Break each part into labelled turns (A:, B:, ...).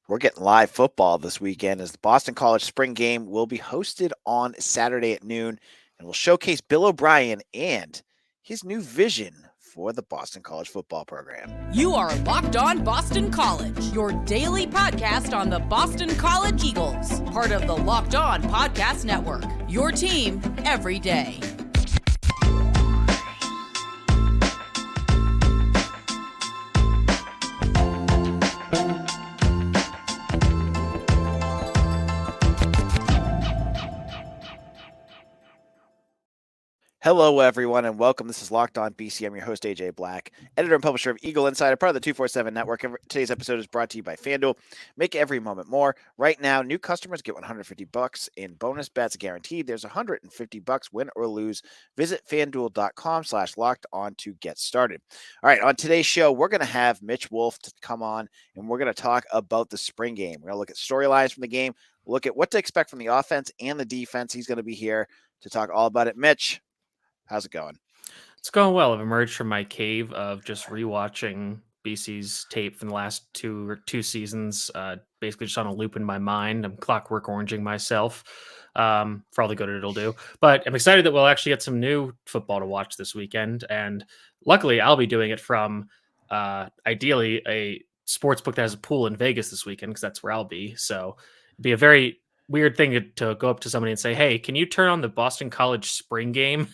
A: We're getting live football this weekend as the Boston College Spring Game will be hosted on Saturday at noon and will showcase Bill O'Brien and his new vision for the Boston College football program.
B: You are Locked On Boston College, your daily podcast on the Boston College Eagles, part of the Locked On Podcast Network, your team every day.
A: Hello, everyone, and welcome. This is Locked On BC. I'm your host, AJ Black, editor and publisher of Eagle Insider, part of the 247 Network. Today's episode is brought to you by FanDuel. Make every moment more. Right now, new customers get $150 in bonus bets guaranteed. There's $150 win or lose. Visit FanDuel.com/LockedOn to get started. All right, on today's show, we're going to have Mitch Wolfe to come on, and we're going to talk about the spring game. We're going to look at storylines from the game, look at what to expect from the offense and the defense. He's going to be here to talk all about it. Mitch, how's it going?
C: It's going well. I've emerged from my cave of just rewatching BC's tape from the last two seasons, basically just on a loop in my mind. I'm clockwork oranging myself for all the good it'll do. But I'm excited that we'll actually get some new football to watch this weekend. And luckily, I'll be doing it from ideally a sports book that has a pool in Vegas this weekend, because that's where I'll be. So it'd be a very weird thing to go up to somebody and say, hey, can you turn on the Boston College Spring Game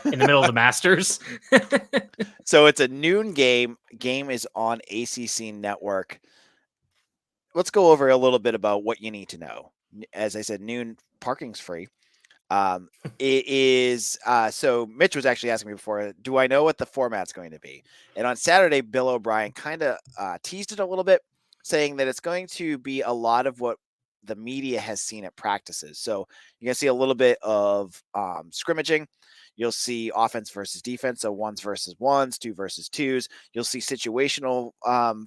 C: in the middle of the Masters?
A: So it's a noon game. Game is on ACC Network. Let's go over a little bit about what you need to know. As I said, noon, parking's free. It is so Mitch was actually asking me before, do I know what the format's going to be? And on Saturday, Bill O'Brien kind of teased it a little bit, saying that it's going to be a lot of what the media has seen at practices. So you're going to see a little bit of scrimmaging. You'll see offense versus defense, so ones versus ones, two versus twos. You'll see situational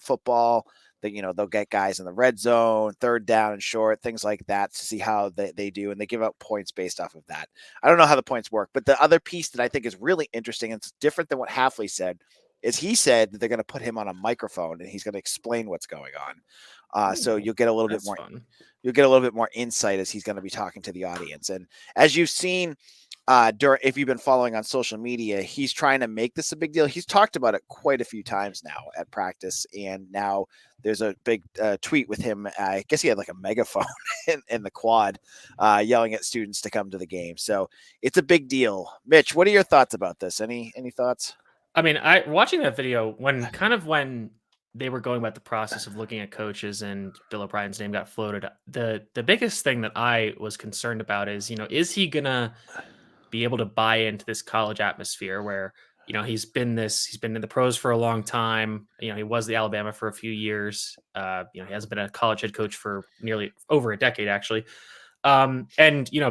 A: football that, they'll get guys in the red zone, third down and short, things like that to see how they do. And they give out points based off of that. I don't know how the points work, but the other piece that I think is really interesting, and it's different than what Halfley said, is he said that they're going to put him on a microphone and he's going to explain what's going on. So you'll get a little bit more.
C: Fun.
A: You'll get a little bit more insight as he's going to be talking to the audience. And as you've seen, if you've been following on social media, he's trying to make this a big deal. He's talked about it quite a few times now at practice, and now there's a big tweet with him. I guess he had like a megaphone in the quad, yelling at students to come to the game. So it's a big deal. Mitch, what are your thoughts about this? Any thoughts?
C: I mean, watching that video when they were going about the process of looking at coaches and Bill O'Brien's name got floated, the biggest thing that I was concerned about is, is he gonna be able to buy into this college atmosphere where, he's been in the pros for a long time. He was the Alabama for a few years. He hasn't been a college head coach for nearly over a decade, actually. And,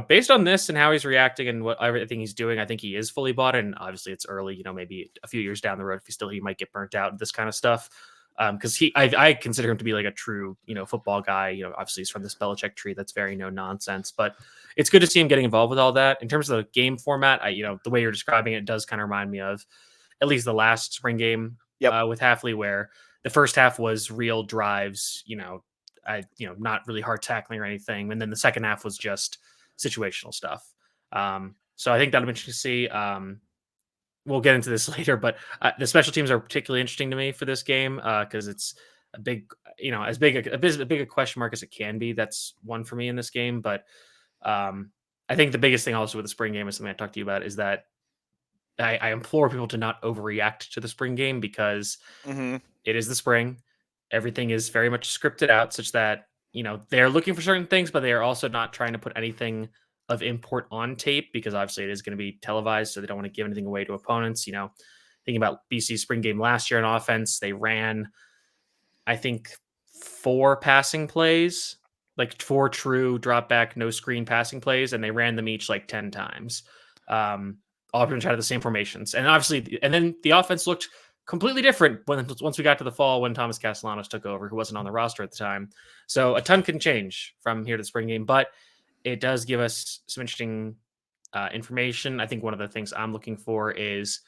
C: based on this and how he's reacting and what everything he's doing, I think he is fully bought in. Obviously it's early, maybe a few years down the road, he might get burnt out, this kind of stuff. Because I consider him to be like a true, football guy. Obviously he's from this Belichick tree that's very no nonsense, but it's good to see him getting involved with all that. In terms of the game format, the way you're describing it does kind of remind me of at least the last spring game with Halfley, where the first half was real drives, not really hard tackling or anything, and then the second half was just situational stuff. So I think that'll be interesting to see. We'll get into this later, but the special teams are particularly interesting to me for this game because it's a big, as big a question mark as it can be. That's one for me in this game. But I think the biggest thing also with the spring game is something I talked to you about is that I implore people to not overreact to the spring game because it is the spring. Everything is very much scripted out such that, they're looking for certain things, but they are also not trying to put anything of import on tape because obviously it is going to be televised, so they don't want to give anything away to opponents. Thinking about BC's spring game last year on offense, they ran, I think, 4 passing plays, like 4 true drop back, no screen passing plays, and they ran them each like 10 times. All pretty much out of the same formations. And obviously, and then the offense looked completely different once we got to the fall when Thomas Castellanos took over, who wasn't on the roster at the time. So a ton can change from here to the spring game, but it does give us some interesting information. I think one of the things I'm looking for is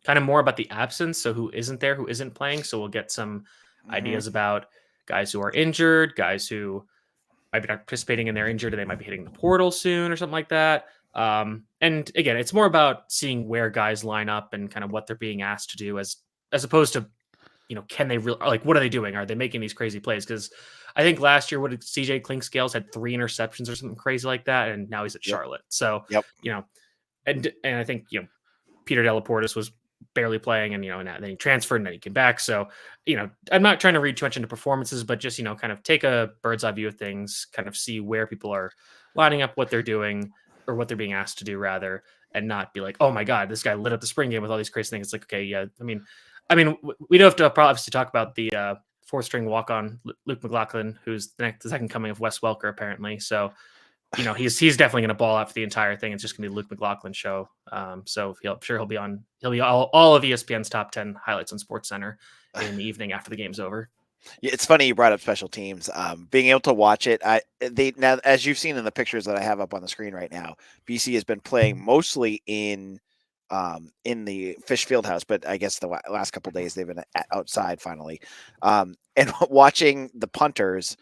C: kind of more about the absence. So who isn't there, who isn't playing. So we'll get some ideas about guys who are injured, guys who might be not participating and they're injured and they might be hitting the portal soon or something like that. And again, it's more about seeing where guys line up and kind of what they're being asked to do as opposed to, can they really, like, what are they doing? Are they making these crazy plays? Because I think last year, what did CJ Clinkscales had 3 interceptions or something crazy like that, and now he's at
A: Yep.
C: Charlotte. So,
A: Yep.
C: And I think, Peter Delaportis was barely playing and, and then he transferred and then he came back. So, I'm not trying to read too much into performances, but just, kind of take a bird's eye view of things, kind of see where people are lining up, what they're doing or what they're being asked to do rather, and not be like, oh my God, this guy lit up the spring game with all these crazy things. It's like, okay, yeah. We do have to obviously talk about the 4th-string walk-on Luke McLaughlin, who's the second coming of Wes Welker, apparently. So, he's definitely going to ball out for the entire thing. It's just going to be Luke McLaughlin's show. So he'll be all of ESPN's top 10 highlights on SportsCenter in the evening after the game's over.
A: Yeah, it's funny you brought up special teams. Being able to watch it, now as you've seen in the pictures that I have up on the screen right now, BC has been playing mostly in the Fish Field House, but I guess the last couple of days they've been outside finally. And watching the punters,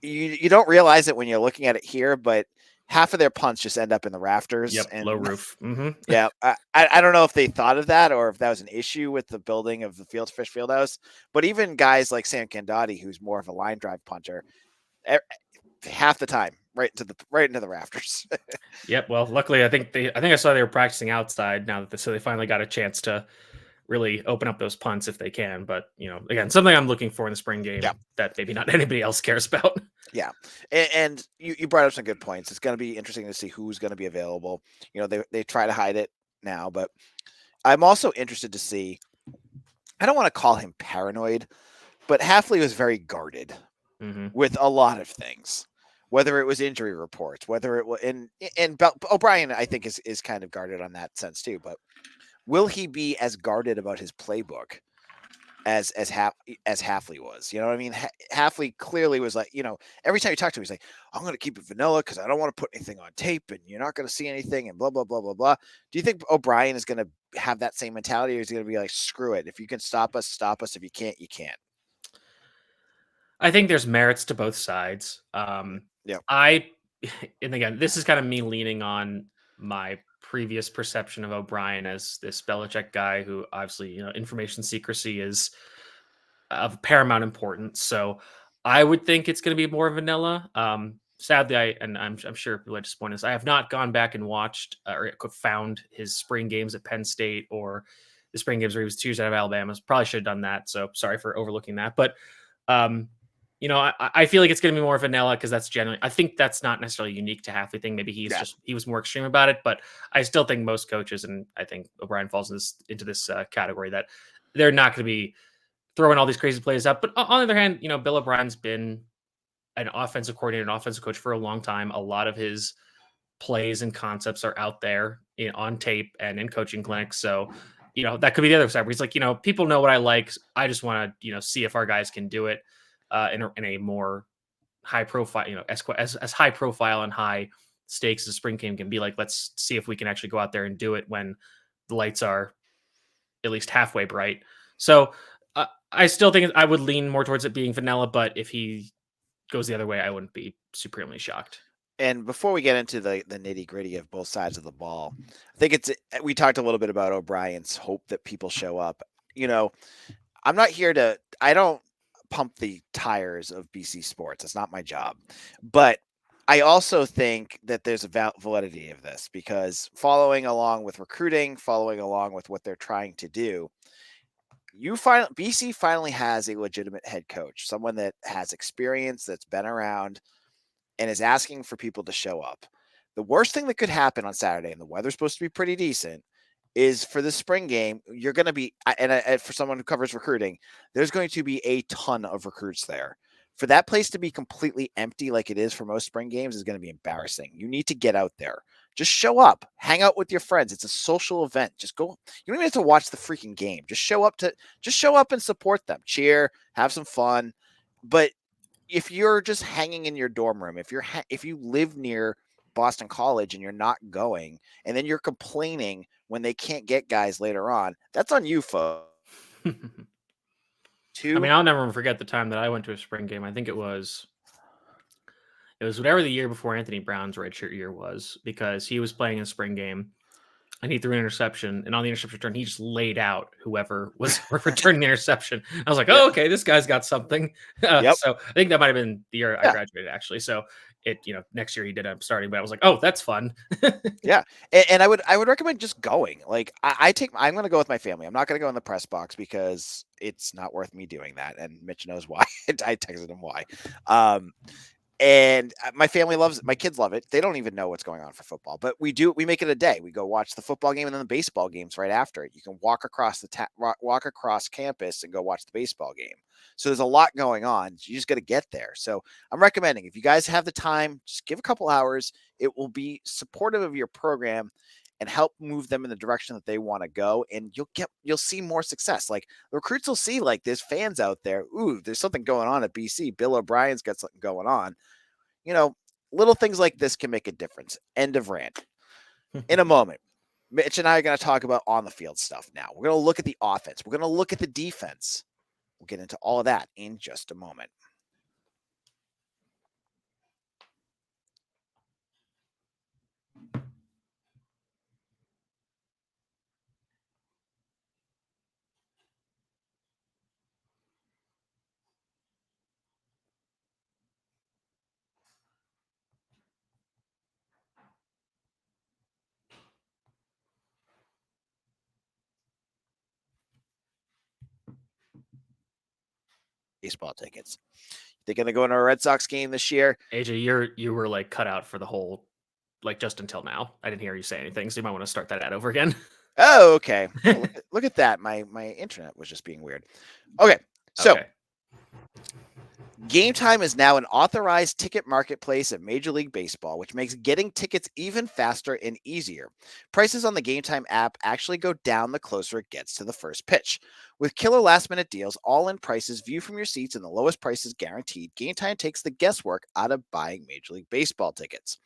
A: you don't realize it when you're looking at it here, but half of their punts just end up in the rafters.
C: Yep,
A: and
C: low roof. Mm-hmm.
A: Yeah, I don't know if they thought of that or if that was an issue with the building of the Fish Field House. But even guys like Sam Candotti, who's more of a line drive punter, half the time right into the rafters.
C: Yep. Well, luckily, I think I saw they were practicing outside now so they finally got a chance to really open up those punts if they can. But again, something I'm looking for in the spring game that maybe not anybody else cares about.
A: Yeah, and you brought up some good points. It's going to be interesting to see who's going to be available. They try to hide it now, but I'm also interested to see. I don't want to call him paranoid, but Hafley was very guarded with a lot of things. Whether it was injury reports, whether it was and O'Brien, I think is kind of guarded on that sense too. But will he be as guarded about his playbook as Hafley was? You know what I mean? Hafley clearly was like, every time you talk to him, he's like, I'm going to keep it vanilla because I don't want to put anything on tape and you're not going to see anything and blah, blah, blah, blah, blah. Do you think O'Brien is going to have that same mentality, or is he going to be like, screw it. If you can stop us, stop us. If you can't, you can't.
C: I think there's merits to both sides.
A: Yeah.
C: And again, this is kind of me leaning on my previous perception of O'Brien as this Belichick guy who obviously, information secrecy is of paramount importance. So I would think it's going to be more vanilla. Sadly, I'm sure people are disappointed. I have not gone back and watched or found his spring games at Penn State or the spring games where he was Tuesday out of Alabama. Probably should have done that. So sorry for overlooking that. But I feel like it's going to be more vanilla because that's generally, I think that's not necessarily unique to Hafley thing. Maybe he was more extreme about it, but I still think most coaches, and I think O'Brien falls into this category, that they're not going to be throwing all these crazy plays up. But on the other hand, Bill O'Brien's been an offensive coordinator, an offensive coach for a long time. A lot of his plays and concepts are out there on tape and in coaching clinics. So, that could be the other side where he's like, people know what I like. I just want to, see if our guys can do it. In a more high profile, as high profile and high stakes as a spring game can be. Like, let's see if we can actually go out there and do it when the lights are at least halfway bright. So I still think I would lean more towards it being vanilla, but if he goes the other way, I wouldn't be supremely shocked.
A: And before we get into the nitty gritty of both sides of the ball, I think we talked a little bit about O'Brien's hope that people show up. I'm not here I don't pump the tires of BC sports. It's not my job. But I also think that there's a validity of this because following along with recruiting, following along with what they're trying to do, BC finally has a legitimate head coach, someone that has experience, that's been around, and is asking for people to show up. The worst thing that could happen on Saturday, and the weather's supposed to be pretty decent, is for the spring game, you're going to be, and for someone who covers recruiting, there's going to be a ton of recruits there. For that place to be completely empty like it is for most spring games is going to be embarrassing. You need to get out there. Just show up. Hang out with your friends. It's a social event. Just go. You don't even have to watch the freaking game. Just show up and support them. Cheer, have some fun. But if you're just hanging in your dorm room, if you live near Boston College and you're not going, and then you're complaining when they can't get guys later on, that's on you, folks.
C: I mean, I'll never forget the time that I went to a spring game. I think it was whatever the year before Anthony Brown's redshirt year was, because he was playing in a spring game and he threw an interception, and on the interception return, he just laid out whoever was returning the interception. I was like,
A: Yeah.
C: oh, okay, this guy's got something.
A: Yep.
C: So I think that might have been the year I
A: Yeah.
C: graduated, actually. So next year he did end up starting, but I was like, oh, that's fun.
A: Yeah. And I would recommend just going. Like I'm going to go with my family. I'm not going to go in the press box because it's not worth me doing that. And Mitch knows why. I texted him why. And my family loves it. My kids love it. They don't even know what's going on for football, but we make it a day. We go watch the football game and then the baseball games right after it. You can walk across walk across campus and go watch the baseball game. So there's a lot going on. You just got to get there. So I'm recommending, if you guys have the time, just give a couple hours. It will be supportive of your program and help move them in the direction that they want to go. And you'll see more success. Like the recruits will see, like, there's fans out there. Ooh, there's something going on at BC. Bill O'Brien's got something going on. Little things like this can make a difference. End of rant. In a moment, Mitch and I are going to talk about on the field stuff now. We're going to look at the offense. We're going to look at the defense. We'll get into all of that in just a moment. Baseball tickets. They're going to go into a Red Sox game this year.
C: AJ, you were like cut out for the whole, like, just until now. I didn't hear you say anything, so you might want to start that ad over again.
A: Oh, okay. Well, look at that. My internet was just being weird. Okay. So Game Time is now an authorized ticket marketplace of Major League Baseball, which makes getting tickets even faster and easier. Prices on the Game Time app actually go down the closer it gets to the first pitch. With killer last-minute deals, all-in prices, view from your seats, and the lowest prices guaranteed, Game Time takes the guesswork out of buying Major League Baseball tickets.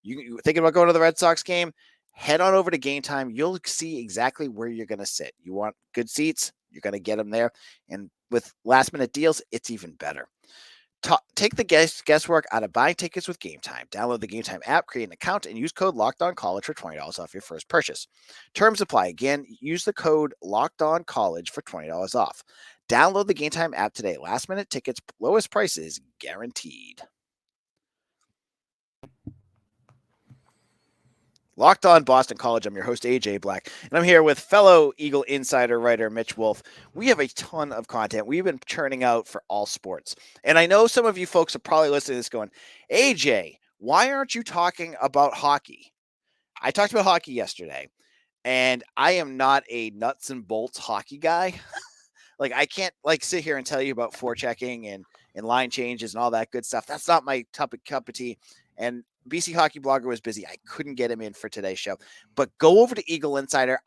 A: You thinking about going to the Red Sox game? Head on over to Game Time. You'll see exactly where you're going to sit. You want good seats? You're going to get them there. And with last-minute deals, it's even better. Take the guesswork out of buying tickets with Game Time. Download the Game Time app, create an account, and use code LOCKEDONCollege for $20 off your first purchase. Terms apply. Again, use the code LOCKEDONCollege for $20 off. Download the Game Time app today. Last minute tickets, lowest prices guaranteed. Locked On Boston College. I'm your host, AJ Black, and I'm here with fellow Eagle insider writer Mitch Wolfe. We have a ton of content we've been churning out for all sports. And I know some of you folks are probably listening to this going, AJ, why aren't you talking about hockey? I talked about hockey yesterday, and I am not a nuts and bolts hockey guy. Like, I can't sit here and tell you about forechecking and line changes and all that good stuff. That's not my cup of tea. And BC Hockey Blogger was busy. I couldn't get him in for today's show. But go over to Eagle Insider.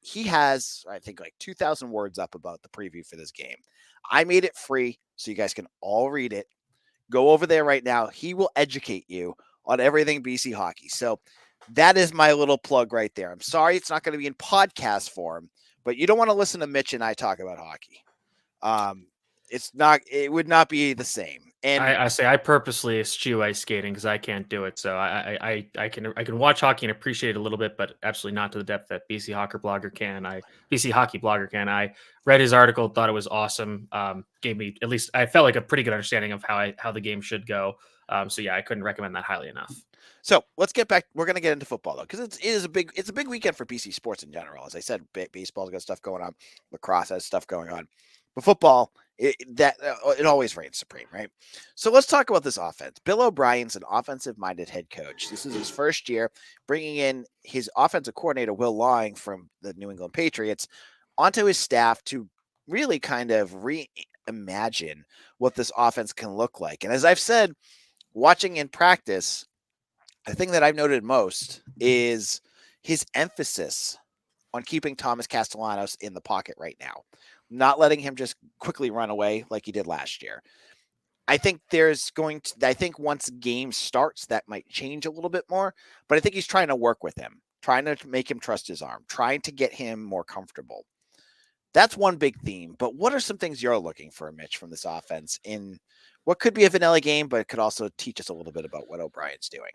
A: He has, I think, like 2,000 words up about the preview for this game. I made it free so you guys can all read it. Go over there right now. He will educate you on everything BC hockey. So that is my little plug right there. I'm sorry it's not going to be in podcast form, but you don't want to listen to Mitch and I talk about hockey. It would not be the same. And
C: I say I purposely eschew ice skating because I can't do it. So I can watch hockey and appreciate it a little bit, but absolutely not to the depth that BC Hockey Blogger can. I read his article, thought it was awesome. Gave me, at least I felt like, a pretty good understanding of how the game should go. So yeah, I couldn't recommend that highly enough.
A: So let's get back. We're going to get into football though, because it's a big weekend for BC sports in general. As I said, baseball's got stuff going on, lacrosse has stuff going on, but football, it always reigns supreme, right? So let's talk about this offense. Bill O'Brien's an offensive-minded head coach. This is his first year, bringing in his offensive coordinator Will Lawing from the New England Patriots onto his staff to really kind of reimagine what this offense can look like. And as I've said, watching in practice, the thing that I've noted most is his emphasis on keeping Thomas Castellanos in the pocket right now, not letting him just quickly run away like he did last year. I think once game starts, that might change a little bit more, but I think he's trying to work with him, trying to make him trust his arm, trying to get him more comfortable. That's one big theme. But what are some things you're looking for, Mitch, from this offense in what could be a vanilla game, but could also teach us a little bit about what O'Brien's doing?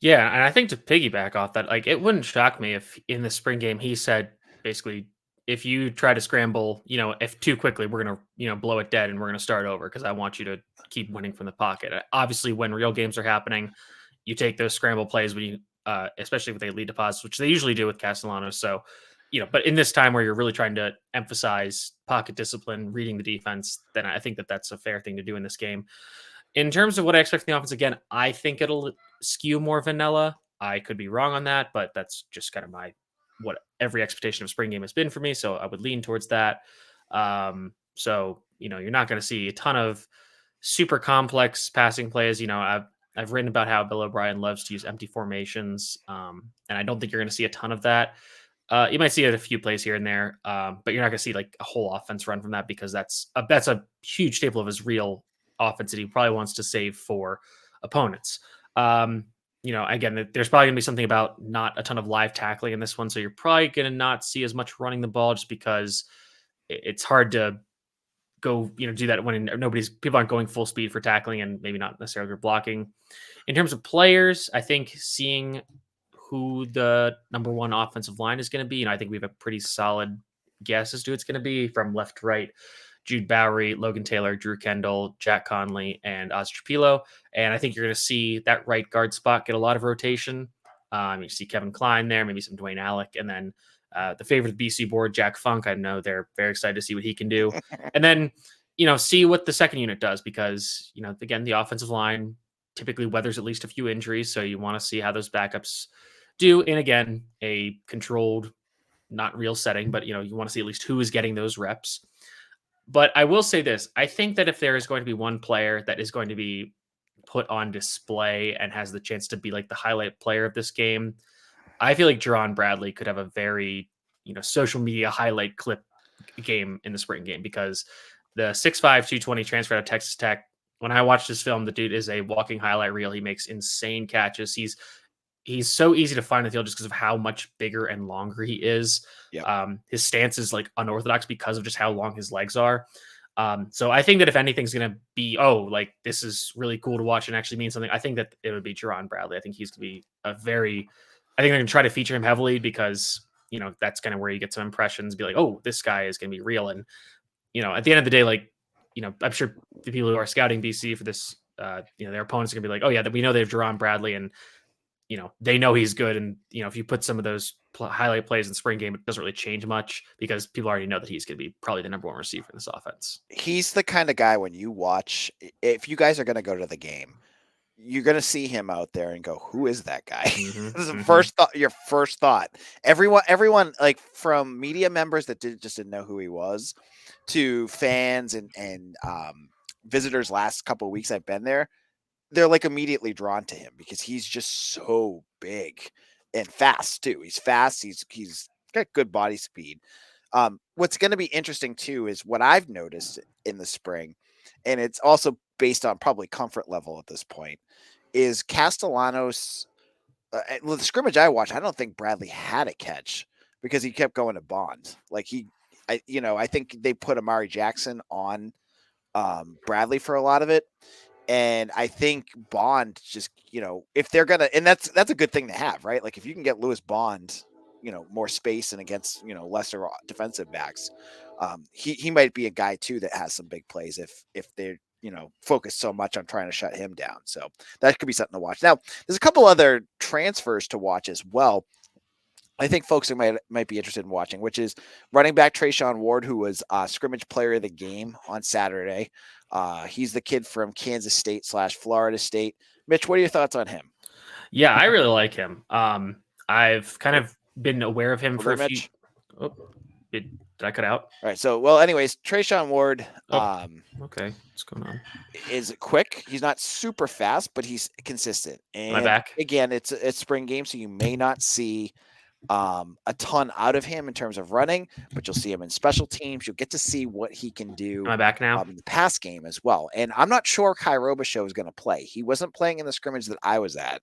C: Yeah, and I think to piggyback off that, like it wouldn't shock me if in the spring game he said basically if you try to scramble, if too quickly, we're gonna, blow it dead and we're gonna start over because I want you to keep winning from the pocket. Obviously, when real games are happening, you take those scramble plays when you, especially with they lead deposits, which they usually do with Castellanos. So, but in this time where you're really trying to emphasize pocket discipline, reading the defense, then I think that that's a fair thing to do in this game. In terms of what I expect from the offense, again, I think it'll skew more vanilla. I could be wrong on that, but that's just kind of what every expectation of spring game has been for me. So I would lean towards that. So you're not going to see a ton of super complex passing plays. I've written about how Bill O'Brien loves to use empty formations, and I don't think you're going to see a ton of that. You might see it a few plays here and there, but you're not going to see like a whole offense run from that because that's a huge staple of his real offense that he probably wants to save for opponents. Again, there's probably going to be something about not a ton of live tackling in this one, so you're probably going to not see as much running the ball just because it's hard to go, do that when people aren't going full speed for tackling and maybe not necessarily for blocking. In terms of players, I think seeing who the number one offensive line is going to be, I think we have a pretty solid guess as to who it's going to be from left to right. Jude Bowery, Logan Taylor, Drew Kendall, Jack Conley, and Oz Trapilo. And I think you're going to see that right guard spot get a lot of rotation. You see Kevin Klein there, maybe some Dwayne Alec, and then the favorite BC board, Jack Funk. I know they're very excited to see what he can do. And then, see what the second unit does because, again, the offensive line typically weathers at least a few injuries. So you want to see how those backups do. And again, a controlled, not real setting, but, you want to see at least who is getting those reps. But I will say this. I think that if there is going to be one player that is going to be put on display and has the chance to be like the highlight player of this game, I feel like Jerron Bradley could have a very, social media highlight clip game in the spring game because the 6'5", 220 transfer out of Texas Tech, when I watched this film, the dude is a walking highlight reel. He makes insane catches. He's so easy to find in the field just because of how much bigger and longer he is.
A: Yep.
C: His stance is like unorthodox because of just how long his legs are. So I think that if anything's going to be, like this is really cool to watch and actually mean something, I think that it would be Jerron Bradley. I think he's going to be I think they're going to try to feature him heavily because, that's kind of where you get some impressions, be like, oh, this guy is going to be real. And, at the end of the day, like, I'm sure the people who are scouting BC for this, their opponents are going to be like, oh yeah, we know they have Jerron Bradley and, they know he's good. And, if you put some of those highlight plays in the spring game, it doesn't really change much because people already know that he's going to be probably the number one receiver in this offense.
A: He's the kind of guy when you watch, if you guys are going to go to the game, you're going to see him out there and go, who is that guy? This is the first thought, your first thought. Everyone like from media members that didn't know who he was to fans and visitors last couple of weeks I've been there, they're like immediately drawn to him because he's just so big and fast too. He's fast. He's got good body speed. What's going to be interesting too is what I've noticed in the spring, and it's also based on probably comfort level at this point, is Castellanos. The scrimmage I watched, I don't think Bradley had a catch because he kept going to Bond. Like I think they put Amari Jackson on Bradley for a lot of it. And I think Bond just, if they're going to, and that's a good thing to have, right? Like if you can get Lewis Bond, more space and against, lesser defensive backs, he might be a guy too that has some big plays if they're, focus so much on trying to shut him down. So that could be something to watch. Now, there's a couple other transfers to watch as well. I think folks might be interested in watching, which is running back Trayshawn Ward, who was scrimmage player of the game on Saturday. He's the kid from Kansas State / Florida State. Mitch, what are your thoughts on him?
C: Yeah, I really like him. I've kind of been aware of him for a few.
A: Mitch?
C: Oh, did I cut out?
A: All right. So, well, anyways, Trayshawn Ward.
C: Okay, what's going on?
A: Is quick. He's not super fast, but he's consistent. And
C: Am I back?
A: Again, it's spring game, so you may not see a ton out of him in terms of running, but you'll see him in special teams. You'll get to see what he can do.
C: Am I back now?
A: In the pass game as well. And I'm not sure Kai Robichaux is going to play. He wasn't playing in the scrimmage that I was at.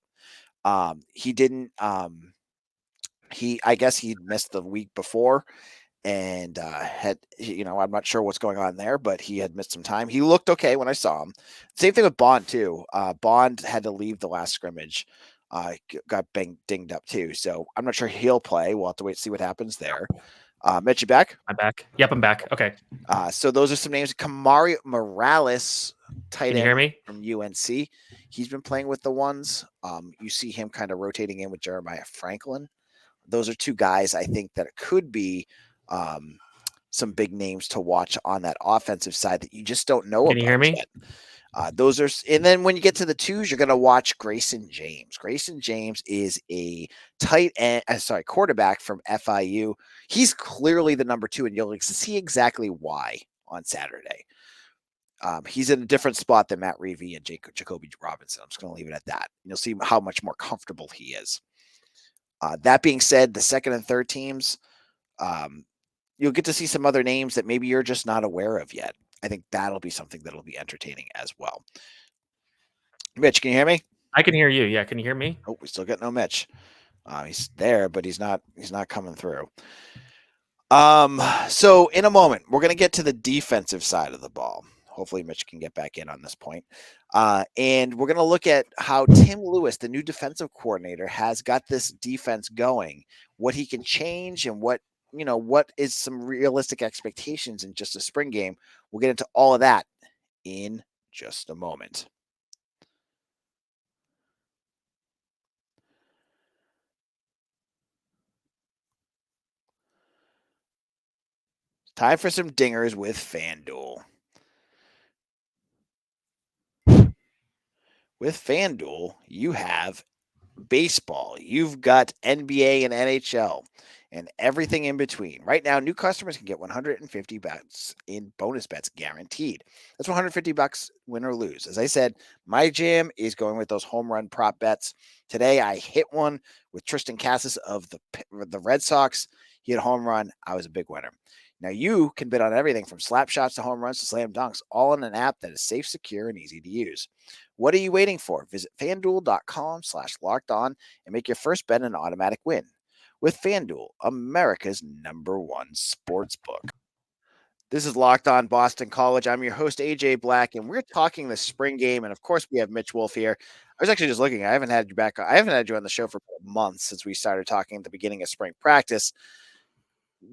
A: He didn't. I guess he missed the week before, and I'm not sure what's going on there, but he had missed some time. He looked okay when I saw him. Same thing with Bond too. Bond had to leave the last scrimmage. Got dinged up too, so I'm not sure he'll play. We'll have to wait and see what happens there. Mitch, you back?
C: I'm back. Yep, I'm back. Okay.
A: So those are some names. Kamari Morales, tight
C: Can you
A: end
C: hear me?
A: from UNC. He's been playing with the ones. You see him kind of rotating in with Jeremiah Franklin. Those are two guys I think that could be some big names to watch on that offensive side that you just don't know
C: Can you hear
A: about
C: me?
A: yet. Those are, and then when you get to the twos, you're going to watch Grayson James. Grayson James is a quarterback from FIU. He's clearly the number 2, and you'll see exactly why on Saturday. He's in a different spot than Matt Reevy and Jacoby Robinson. I'm just going to leave it at that. You'll see how much more comfortable he is. That being said, the second and third teams, you'll get to see some other names that maybe you're just not aware of yet. I think that'll be something that'll be entertaining as well. Mitch, can you hear me?
C: I can hear you. Yeah, can you hear me?
A: Oh, we still got no Mitch. He's there, but he's not coming through. So in a moment, we're going to get to the defensive side of the ball. Hopefully Mitch can get back in on this point. And we're going to look at how Tim Lewis, the new defensive coordinator, has got this defense going, what he can change and what is some realistic expectations in just a spring game. We'll get into all of that in just a moment. Time for some dingers with FanDuel. With FanDuel, you have baseball, you've got NBA and NHL, and everything in between. Right now, new customers can get $150 in bonus bets guaranteed. That's $150 win or lose. As I said, my jam is going with those home run prop bets. Today, I hit one with Tristan Casas of the Red Sox. He had a home run. I was a big winner. Now, you can bet on everything from slap shots to home runs to slam dunks, all in an app that is safe, secure, and easy to use. What are you waiting for? Visit FanDuel.com/lockedon and make your first bet an automatic win. With FanDuel, America's #1 sports book. This is Locked On Boston College. I'm your host, AJ Black, and we're talking the spring game. And of course, we have Mitch Wolfe here. I was actually just looking. I haven't had you back. I haven't had you on the show for months since we started talking at the beginning of spring practice.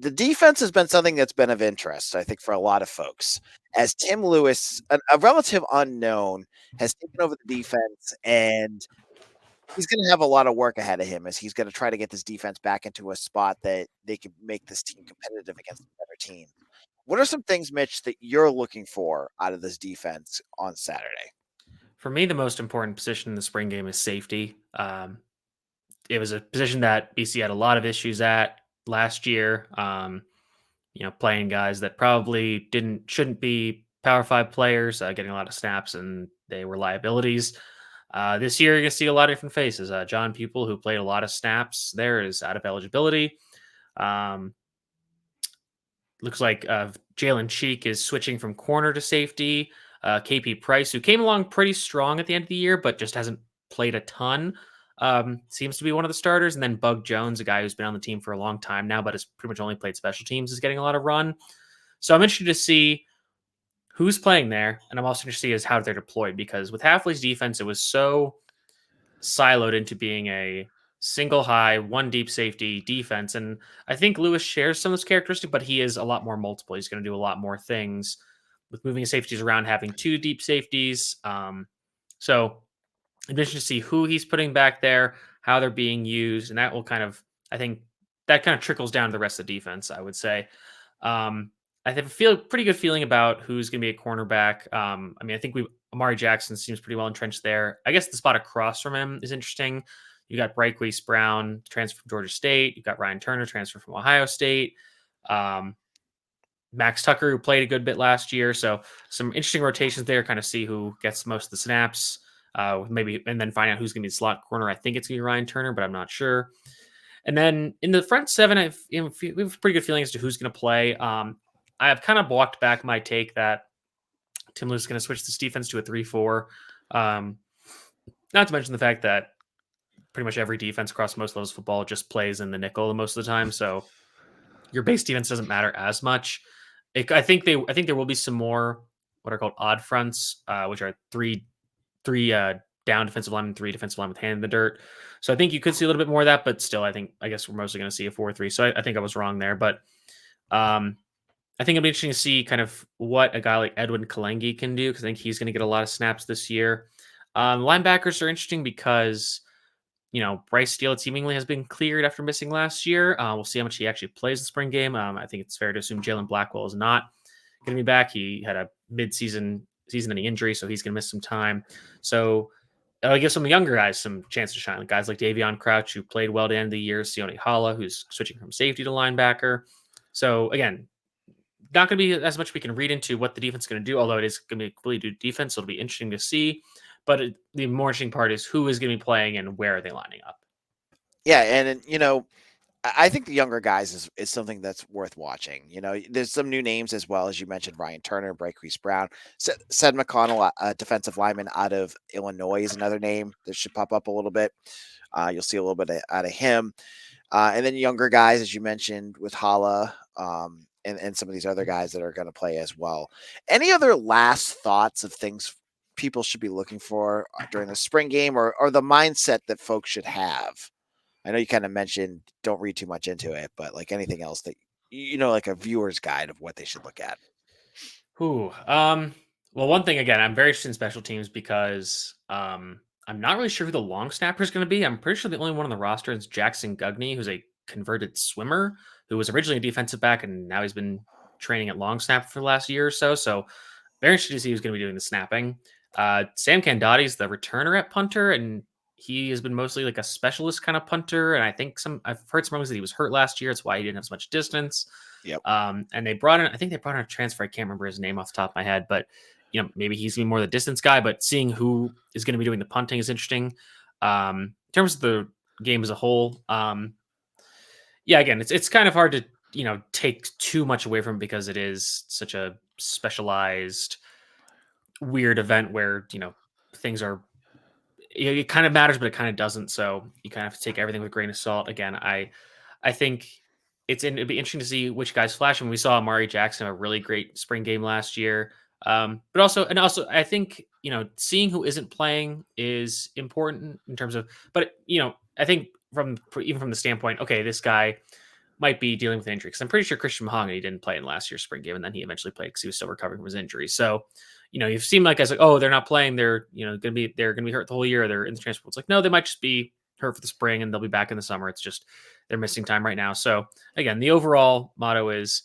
A: The defense has been something that's been of interest, I think, for a lot of folks. As Tim Lewis, a relative unknown, has taken over the defense, and he's going to have a lot of work ahead of him as he's going to try to get this defense back into a spot that they can make this team competitive against a better team. What are some things, Mitch, that you're looking for out of this defense on Saturday?
C: For me, the most important position in the spring game is safety. It was a position that BC had a lot of issues at last year. Playing guys that probably shouldn't be Power 5 players, getting a lot of snaps, and they were liabilities. This year, you're going to see a lot of different faces. John Pupil, who played a lot of snaps there, is out of eligibility. Looks like Jalen Cheek is switching from corner to safety. KP Price, who came along pretty strong at the end of the year, but just hasn't played a ton, seems to be one of the starters. And then Bug Jones, a guy who's been on the team for a long time now, but has pretty much only played special teams, is getting a lot of run. So I'm interested to see who's playing there. And I'm also interested to see is how they're deployed, because with Hafley's defense, it was so siloed into being a single high, one deep safety defense. And I think Lewis shares some of those characteristics, but he is a lot more multiple. He's going to do a lot more things with moving safeties around, having 2 deep safeties. So I'm interested to see who he's putting back there, how they're being used. And that will I think that kind of trickles down to the rest of the defense, I would say. I have a pretty good feeling about who's going to be a cornerback. I think Amari Jackson seems pretty well entrenched there. I guess the spot across from him is interesting. You got Bryquise Brown, transfer from Georgia State. You got Ryan Turner, transfer from Ohio State. Max Tucker, who played a good bit last year. So some interesting rotations there, kind of see who gets most of the snaps, maybe, and then find out who's going to be the slot corner. I think it's going to be Ryan Turner, but I'm not sure. And then in the front seven, we have a pretty good feeling as to who's going to play. I have kind of walked back my take that Tim Lewis is going to switch this defense to a 3-4. Not to mention the fact that pretty much every defense across most levels of football just plays in the nickel most of the time. So your base defense doesn't matter as much. I think there will be some more what are called odd fronts, which are three down defensive linemen, three defensive linemen with hand in the dirt. So I think you could see a little bit more of that, but still, I guess we're mostly going to see a 4-3. So I think I was wrong there, but um, I think it'll be interesting to see kind of what a guy like Edwin Kalengi can do, because I think he's going to get a lot of snaps this year. Linebackers are interesting because Bryce Steele seemingly has been cleared after missing last year. We'll see how much he actually plays the spring game. I think it's fair to assume Jalen Blackwell is not going to be back. He had a season-ending injury, so he's going to miss some time. So it'll give some younger guys some chance to shine. Like guys like Davion Crouch, who played well at the end of the year, Sione Hala, who's switching from safety to linebacker. So again, not going to be as much we can read into what the defense is going to do, although it is going to be a completely new defense. So it'll be interesting to see. But the more interesting part is who is going to be playing and where are they lining up.
A: Yeah, and I think the younger guys is something that's worth watching. There's some new names as well, as you mentioned, Ryan Turner, Breakreese Brown, Sed McConnell, a defensive lineman out of Illinois is another name that should pop up a little bit. You'll see a little bit out of him. And then younger guys, as you mentioned, with Hala and some of these other guys that are going to play as well. Any other last thoughts of things people should be looking for during the spring game or the mindset that folks should have? I know you kind of mentioned don't read too much into it, but like anything else that, like a viewer's guide of what they should look at.
C: Well, one thing, again, I'm very interested in special teams because I'm not really sure who the long snapper is going to be. I'm pretty sure the only one on the roster is Jackson Gugney, who's a converted swimmer who was originally a defensive back and now he's been training at long snapper for the last year or so. So very interested to see who's going to be doing the snapping. Sam Candati is the returner at punter, and he has been mostly like a specialist kind of punter. And I think I've heard some rumors that he was hurt last year. That's why he didn't have as much distance.
A: Yep.
C: And I think they brought in a transfer. I can't remember his name off the top of my head, but maybe he's gonna be more the distance guy, but seeing who is going to be doing the punting is interesting. In terms of the game as a whole, again, it's kind of hard to, take too much away from it because it is such a specialized, weird event where, things are, it kind of matters, but it kind of doesn't. So you kind of have to take everything with a grain of salt. Again, I think it'd be interesting to see which guys flash. And we saw Amari Jackson have a really great spring game last year. But also, I think, seeing who isn't playing is important in terms of, but I think even from the standpoint, okay, this guy might be dealing with injury, because I'm pretty sure Christian Mahogany didn't play in last year's spring game, and then he eventually played because he was still recovering from his injury. So, you've seen like guys like, oh, they're not playing, they're gonna be hurt the whole year, they're in the transfer. It's like, no, they might just be hurt for the spring and they'll be back in the summer. It's just they're missing time right now. So again, the overall motto is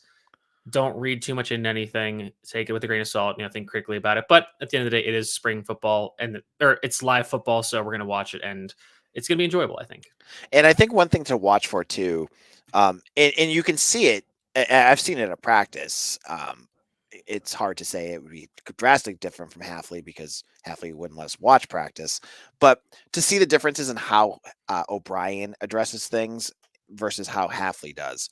C: don't read too much into anything. Take it with a grain of salt. Think critically about it. But at the end of the day, it is spring football or it's live football, so we're gonna watch it and it's gonna be enjoyable, I think.
A: And I think one thing to watch for too, and you can see it. I've seen it at practice. It's hard to say it would be drastically different from Halfley because Halfley wouldn't let us watch practice, but to see the differences in how O'Brien addresses things versus how Halfley does.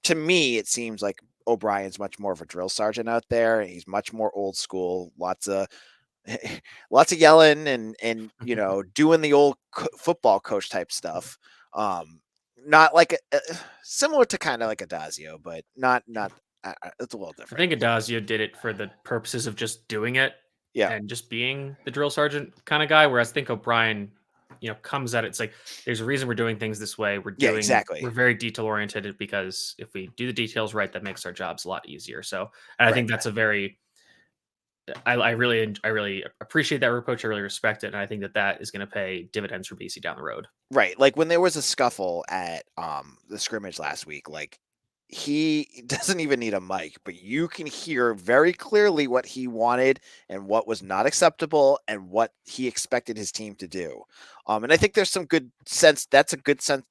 A: To me, it seems like O'Brien's much more of a drill sergeant out there. He's much more old school, lots of yelling and doing the old football coach type stuff. Not like similar to kind of like Adazio, but not it's a little different.
C: I think Adazio did it for the purposes of just doing it, and just being the drill sergeant kind of guy. Whereas I think O'Brien, comes at it. It's like there's a reason we're doing things this way.
A: Exactly.
C: We're very detail oriented because if we do the details right, that makes our jobs a lot easier. So, and I think that's a very I really appreciate that approach. I really respect it, and I think that is going to pay dividends for BC down the road.
A: Right, like when there was a scuffle at the scrimmage last week, like he doesn't even need a mic, but you can hear very clearly what he wanted and what was not acceptable and what he expected his team to do. And I think there's some good sense. That's a good sense.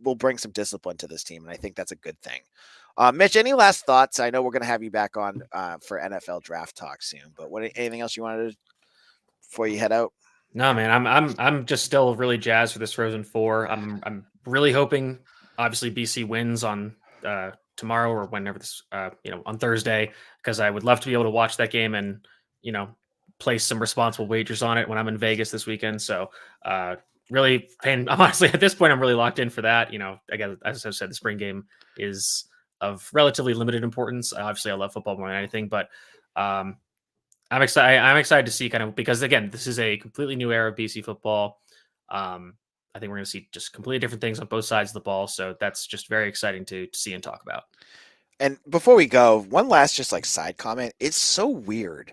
A: Will bring some discipline to this team, and I think that's a good thing. Mitch, any last thoughts? I know we're going to have you back on for NFL draft talk soon, but anything else you wanted to before you head out?
C: No, man, I'm just still really jazzed for this Frozen Four. I'm really hoping, obviously, BC wins on tomorrow or whenever this, on Thursday, because I would love to be able to watch that game and place some responsible wagers on it when I'm in Vegas this weekend. So really paying. I'm honestly at this point, I'm really locked in for that. Again, as I said, the spring game is of relatively limited importance. Obviously, I love football more than anything, but um, I'm excited. I'm excited to see kind of because again, this is a completely new era of BC football. I think we're going to see just completely different things on both sides of the ball. So that's just very exciting to see and talk about.
A: And before we go, one last just like side comment. It's so weird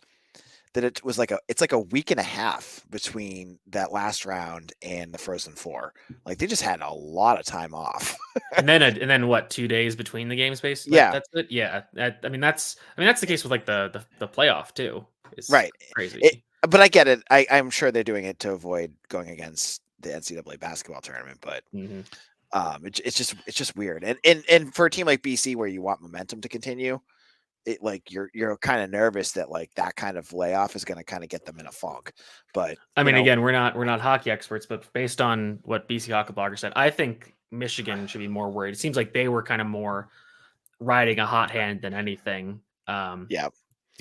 A: that it's like a week and a half between that last round and the Frozen Four. Like they just had a lot of time off.
C: And then what? 2 days between the game space?
A: Yeah,
C: That's it. Yeah. That's the case with like the playoff too. It's
A: right.
C: crazy.
A: But I get it. I'm sure they're doing it to avoid going against the NCAA basketball tournament. But
C: Hmm.
A: it's just weird. And for a team like BC where you want momentum to continue, it like you're kind of nervous that like that kind of layoff is going to kind of get them in a funk. But
C: I mean, again, we're not hockey experts, but based on what BC Hockey Blogger said, I think Michigan should be more worried. It seems like they were kind of more riding a hot hand than anything.
A: yeah,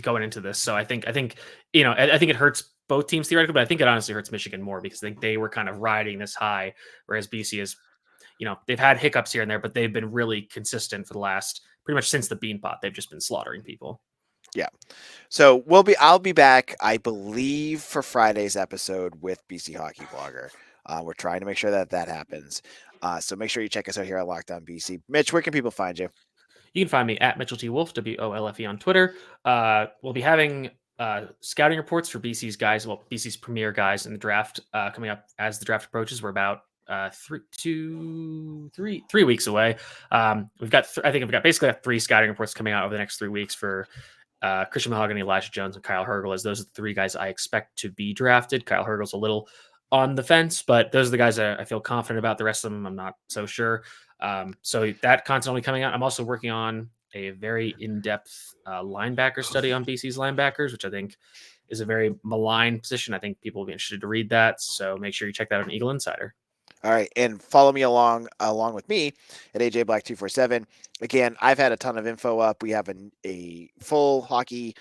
C: Going into this. So I think it hurts both teams theoretically, but I think it honestly hurts Michigan more because they were kind of riding this high, whereas BC is, they've had hiccups here and there, but they've been really consistent for the last pretty much since the Beanpot. They've just been slaughtering people.
A: yeah. So I'll be back, I believe, for Friday's episode with BC Hockey Blogger. We're trying to make sure that happens. So make sure you check us out here at Locked On BC. Mitch, where can people find you?
C: You can find me at Mitchell T. Wolfe, WOLFE on Twitter. We'll be having scouting reports for BC's guys, BC's premier guys in the draft coming up as the draft approaches. We're about 3 weeks away. We've got, I think we've got basically 3 scouting reports coming out over the next 3 weeks for Christian Mahogany, Elijah Jones, and Kyle Hergel, as those are the 3 guys I expect to be drafted. Kyle Hergel's a little on the fence, but those are the guys that I feel confident about. The rest of them, I'm not so sure. So that constantly coming out. I'm also working on a very in-depth linebacker study on BC's linebackers, which I think is a very maligned position. I think people will be interested to read that. So make sure you check that out on Eagle Insider.
A: All right, and follow me along with me at AJ Black 247. Again, I've had a ton of info up. We have a full hockey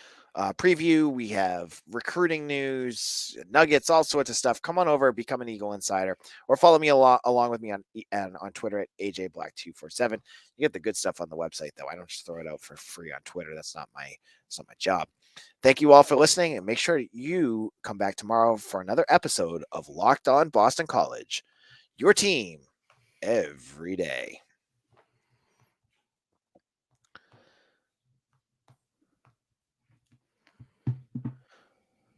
A: preview. We have recruiting news, nuggets, all sorts of stuff. Come on over, become an Eagle Insider, or follow me along with me on Twitter at AJ Black 247. You get the good stuff on the website, though. I don't just throw it out for free on Twitter. That's not my job. Thank you all for listening, and make sure you come back tomorrow for another episode of Locked On Boston College. Your team every day.